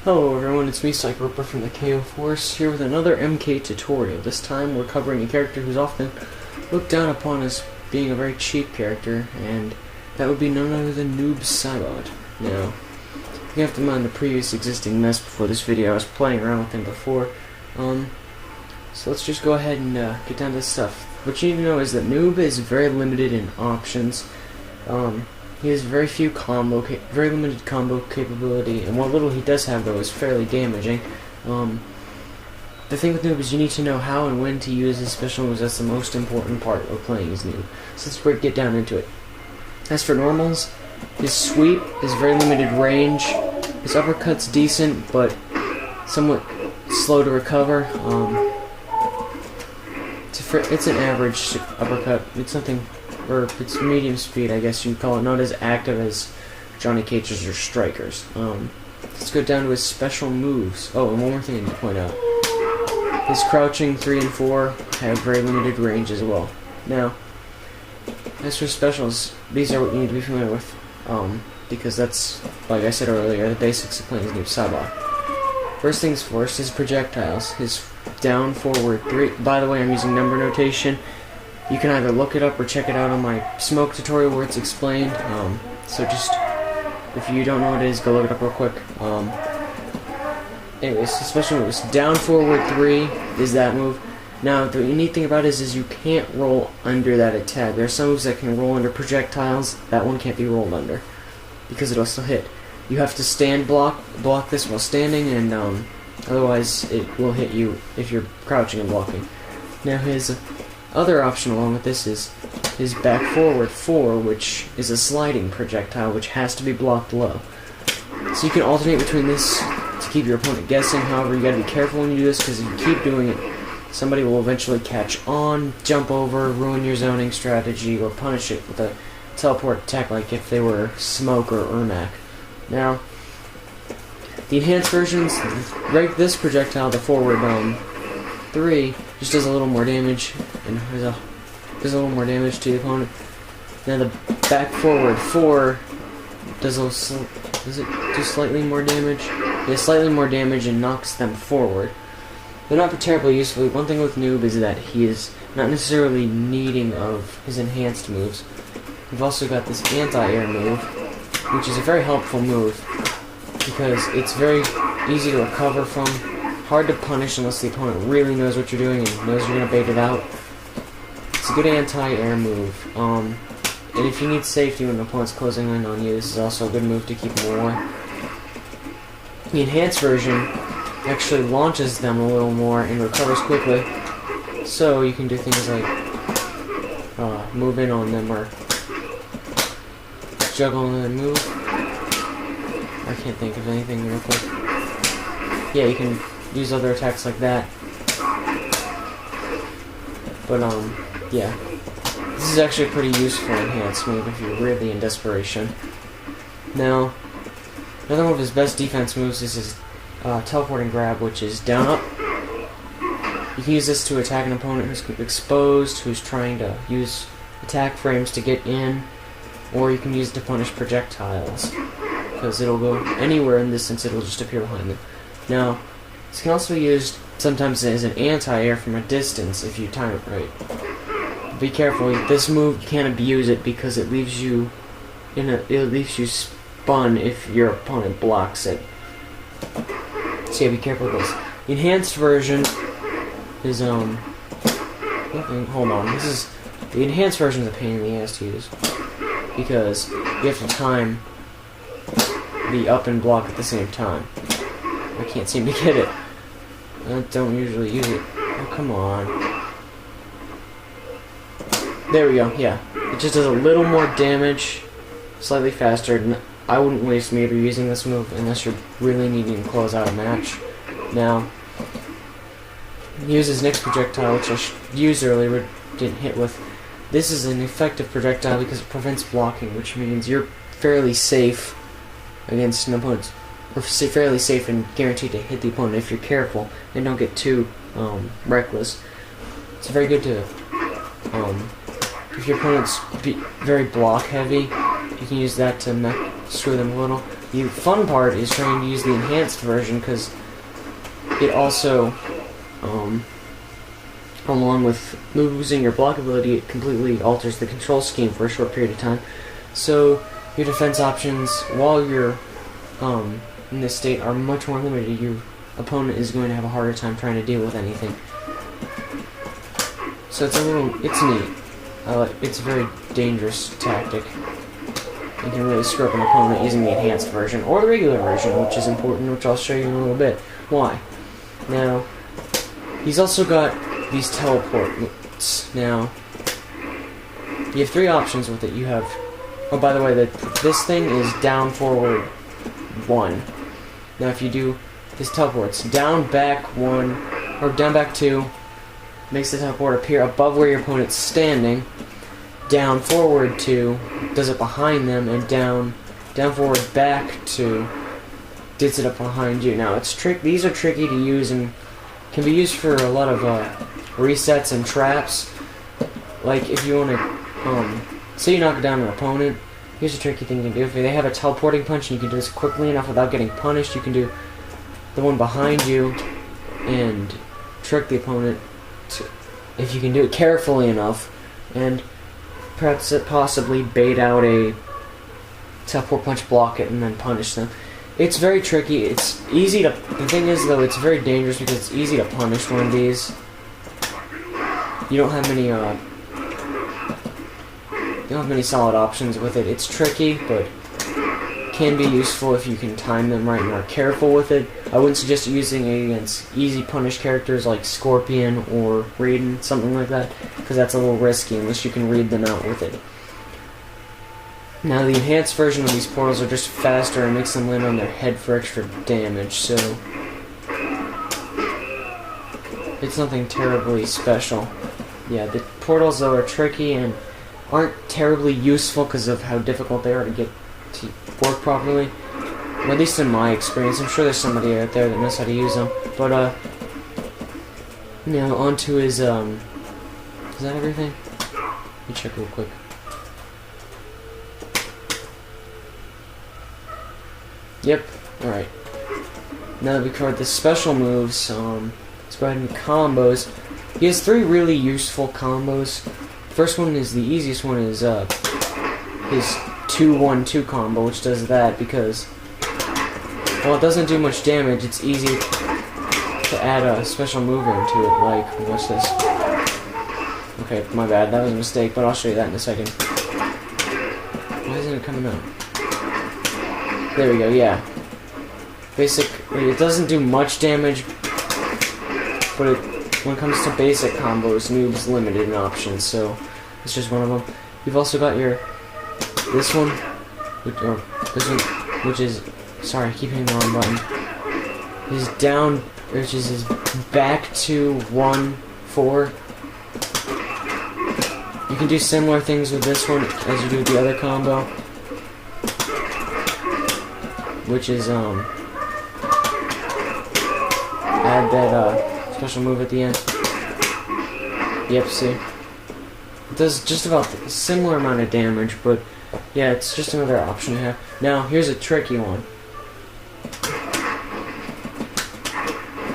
Hello everyone, it's me, saibot from the KO Force, here with another MK tutorial. This time we're covering a character who's often looked down upon as being a very cheap character, and that would be none other than Noob saibot. Now, you have to mind the previous existing mess before this video. I was playing around with him before. So let's just go ahead and get down to this stuff. What you need to know is that Noob is very limited in options. He has very limited combo capability, and what little he does have though is fairly damaging. The thing with Noob is you need to know how and when to use his special moves. That's the most important part of playing as Noob. So let's get down into it. As for normals, his sweep is very limited range. His uppercut's decent, but somewhat slow to recover. It's an average uppercut. It's medium speed, I guess you'd call it. Not as active as Johnny Cage's or Striker's. Let's go down to his special moves. Oh, and one more thing I need to point out. His crouching 3 and 4 have very limited range as well. Now, as for specials, these are what you need to be familiar with. Because that's, like I said earlier, the basics of playing as Noob saibot. First things first, his projectiles. His down, forward, 3. By the way, I'm using number notation. You can either look it up or check it out on my smoke tutorial where it's explained. So just, if you don't know what it is, go look it up real quick. Anyways, especially when it was down, forward, 3 is that move. Now, the unique thing about it is you can't roll under that attack. There are some moves that can roll under projectiles. That one can't be rolled under because it'll still hit. You have to stand block this while standing, and otherwise it will hit you if you're crouching and blocking. Now his other option along with this is his back forward 4, which is a sliding projectile which has to be blocked low. So you can alternate between this to keep your opponent guessing. However, you gotta be careful when you do this, because if you keep doing it, somebody will eventually catch on, jump over, ruin your zoning strategy, or punish it with a teleport attack like if they were Smoke or Ermac. Now, the enhanced versions, this projectile, the forward 3, just does a little more damage, and does a little more damage to the opponent. Now the back forward 4 does it do slightly more damage? Yeah, slightly more damage and knocks them forward. They're not terribly useful. One thing with Noob is that he is not necessarily needing of his enhanced moves. We've also got this anti-air move, which is a very helpful move because it's very easy to recover from, hard to punish unless the opponent really knows what you're doing and knows you're going to bait it out. It's a good anti-air move. And if you need safety when the opponent's closing in on you, this is also a good move to keep them away. The enhanced version actually launches them a little more and recovers quickly, so you can do things like move in on them or juggle and then move. I can't think of anything real quick. Yeah, you can use other attacks like that. But yeah, this is actually a pretty useful enhanced move if you're really in desperation. Now, another one of his best defense moves is his teleporting grab, which is down up. You can use this to attack an opponent who's exposed, who's trying to use attack frames to get in, or you can use it to punish projectiles, because it'll go anywhere in distance, it'll just appear behind them. Now, this can also be used sometimes as an anti-air from a distance if you time it right. Be careful, this move you can't abuse it because it leaves you spun if your opponent blocks it. So yeah, be careful with this. The enhanced version is hold on. The enhanced version is a pain in the ass to use because you have to time the up and block at the same time. I can't seem to get it. I don't usually use it. Oh, come on. There we go, yeah. It just does a little more damage, slightly faster. And I wouldn't waste meter using this move unless you're really needing to close out a match. Now, use his next projectile, which I used earlier but didn't hit with. This is an effective projectile because it prevents blocking, which means you're fairly safe against an opponent's, or fairly safe and guaranteed to hit the opponent if you're careful and don't get too reckless. It's very good to, if your opponent's very block heavy, you can use that to screw them a little. the fun part is trying to use the enhanced version, because it also, along with losing your block ability, it completely alters the control scheme for a short period of time. So your defense options, while you're in this state, are much more limited. Your opponent is going to have a harder time trying to deal with anything. So it's neat. It's a very dangerous tactic. You can really screw up an opponent using the enhanced version, or the regular version, which is important, which I'll show you in a little bit. Why? Now, he's also got these teleports. Now, you have 3 options with it. You have... Oh, by the way, this thing is down, forward, 1. Now, if you do this teleports, down, back, 1, or down, back, 2, makes the teleport appear above where your opponent's standing. Down, forward, 2, does it behind them, and down, forward, back, 2, does it up behind you. Now, these are tricky to use and can be used for a lot of resets and traps. Like, if you want to, say you knock down an opponent, here's a tricky thing you can do. If they have a teleporting punch and you can do this quickly enough without getting punished, you can do the one behind you and trick the opponent if you can do it carefully enough, and perhaps possibly bait out a teleport punch, block it, and then punish them. It's very tricky. It's easy to... The thing is, though, it's very dangerous because it's easy to punish one of these. You don't have many solid options with it. It's tricky, but can be useful if you can time them right and are careful with it. I wouldn't suggest using it against easy punish characters like Scorpion or Raiden, something like that, because that's a little risky unless you can read them out with it. Now, the enhanced version of these portals are just faster and makes them land on their head for extra damage, so it's nothing terribly special. Yeah, the portals, though, are tricky and aren't terribly useful because of how difficult they are to get to work properly. Or at least in my experience. I'm sure there's somebody out there that knows how to use them. But, now, onto his, is that everything? Let me check real quick. Yep, alright. Now that we covered the special moves, let's go ahead and combos. He has 3 really useful combos. First one is the easiest one, is his 2-1-2 combo, which does that because, while it doesn't do much damage, it's easy to add a special move into it, like, what's this? Okay, my bad, that was a mistake, but I'll show you that in a second. Why isn't it coming up? There we go, yeah. Basically, it doesn't do much damage, but when it comes to basic combos, Noob's limited in options, so it's just one of them. You've also got this one, which is, sorry, I keep hitting the wrong button. His down, which is his back to 1-4. You can do similar things with this one as you do with the other combo, which is, add that, special move at the end. Yep, see? It does just about a similar amount of damage, but, yeah, it's just another option you have. Now, here's a tricky one.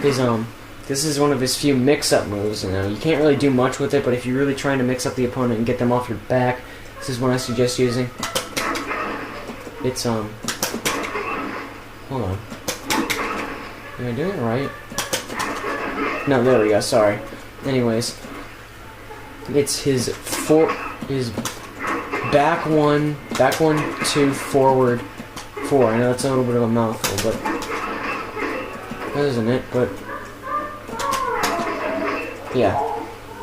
This is one of his few mix-up moves, and you can't really do much with it, but if you're really trying to mix up the opponent and get them off your back, this is one I suggest using. It's, hold on. Am I doing it right? No, there we go, sorry. Anyways, it's his back 1, 2, forward 4. I know that's a little bit of a mouthful, but that isn't it, but yeah.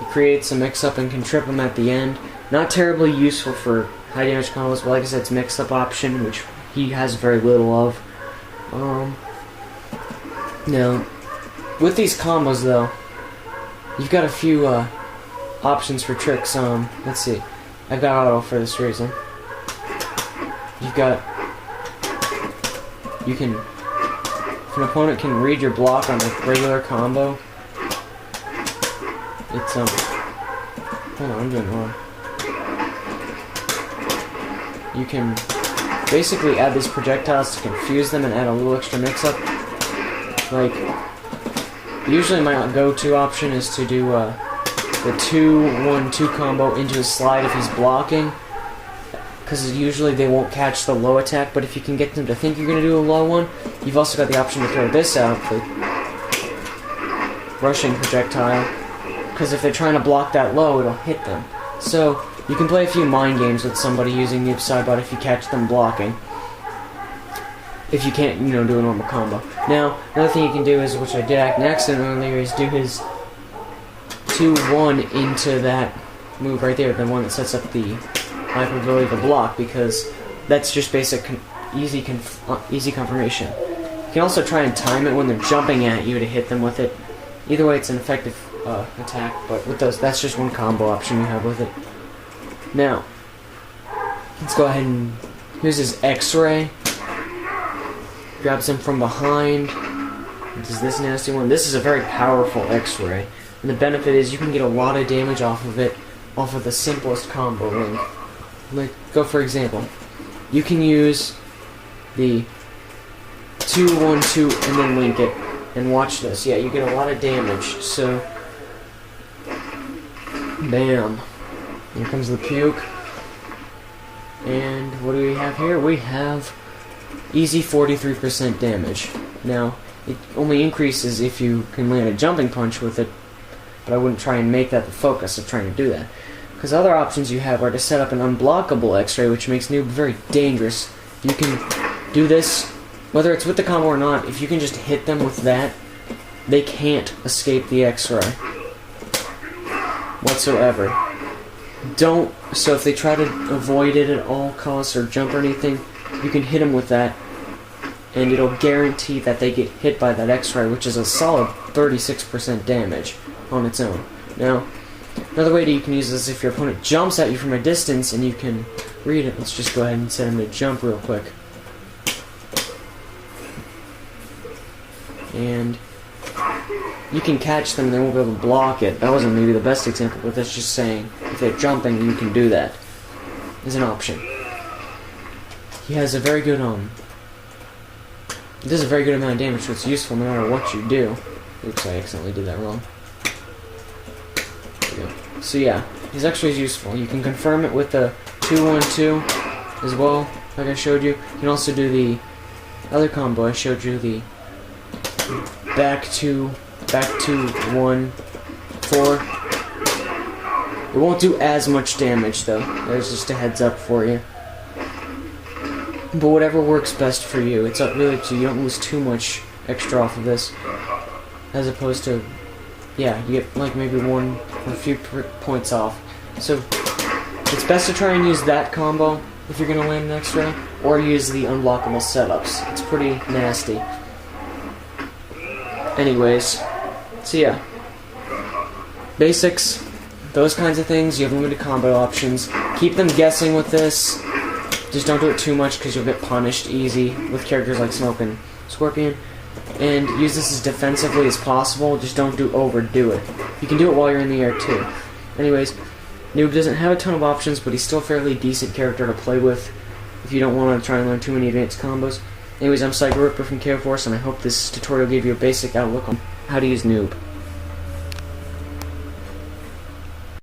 It creates a mix-up and can trip him at the end. Not terribly useful for high damage combos, but like I said, it's mix-up option, which he has very little of. Now, with these combos, though, you've got a few options for tricks. Let's see. I've got auto for this reason. If an opponent can read your block on a regular combo, it's, hold on, I'm doing it wrong. You can basically add these projectiles to confuse them and add a little extra mix-up. Like, usually my go-to option is to do the 2-1-2 combo into his slide if he's blocking, because usually they won't catch the low attack, but if you can get them to think you're going to do a low one, you've also got the option to throw this out, the rushing projectile, because if they're trying to block that low, it'll hit them. So, you can play a few mind games with somebody using Noob saibot if you catch them blocking. If you can't, you know, do a normal combo. Now, another thing you can do is, which I did an accident earlier, is do his 2-1 into that move right there, the one that sets up the hyperability to block, because that's just basic easy confirmation. You can also try and time it when they're jumping at you to hit them with it. Either way, it's an effective attack, but with those, that's just one combo option you have with it. Now, let's go ahead and, here's his X-ray. Grabs him from behind. Does this nasty one. This is a very powerful X-ray, and the benefit is you can get a lot of damage off of it, off of the simplest combo link. Like, go for example, you can use the 2-1-2 and then link it, and watch this. Yeah, you get a lot of damage. So, bam. Here comes the puke. And what do we have here? We have easy 43% damage. Now, it only increases if you can land a jumping punch with it, but I wouldn't try and make that the focus of trying to do that. Because other options you have are to set up an unblockable X-ray, which makes Noob very dangerous. You can do this, whether it's with the combo or not, if you can just hit them with that, they can't escape the X-ray whatsoever. So if they try to avoid it at all costs or jump or anything, you can hit them with that, and it'll guarantee that they get hit by that X-ray, which is a solid 36% damage on its own. Now, another way that you can use this is if your opponent jumps at you from a distance and you can read it. Let's just go ahead and set him to jump real quick. And you can catch them and they won't be able to block it. That wasn't maybe the best example, but that's just saying if they're jumping, you can do that as an option. He has a very good, it does a very good amount of damage, so it's useful no matter what you do. Oops, I accidentally did that wrong. There we go. So yeah, his X-ray is useful. You can confirm it with the 2-1-2 as well, like I showed you. You can also do the other combo I showed you, the back to 1-4. It won't do as much damage though. There's just a heads up for you. But whatever works best for you, it's really up to you. You don't lose too much extra off of this, as opposed to, yeah, you get like maybe one or a few points off. So it's best to try and use that combo if you're gonna land an X-ray, or use the unblockable setups. It's pretty nasty. Anyways, so yeah, basics, those kinds of things. You have limited combo options. Keep them guessing with this. Just don't do it too much because you'll get punished easy with characters like Smoke and Scorpion. And use this as defensively as possible. Just don't overdo it. You can do it while you're in the air too. Anyways, Noob doesn't have a ton of options, but he's still a fairly decent character to play with if you don't want to try and learn too many advanced combos. Anyways, I'm Cyber Ripper from Chaos Force, and I hope this tutorial gave you a basic outlook on how to use Noob.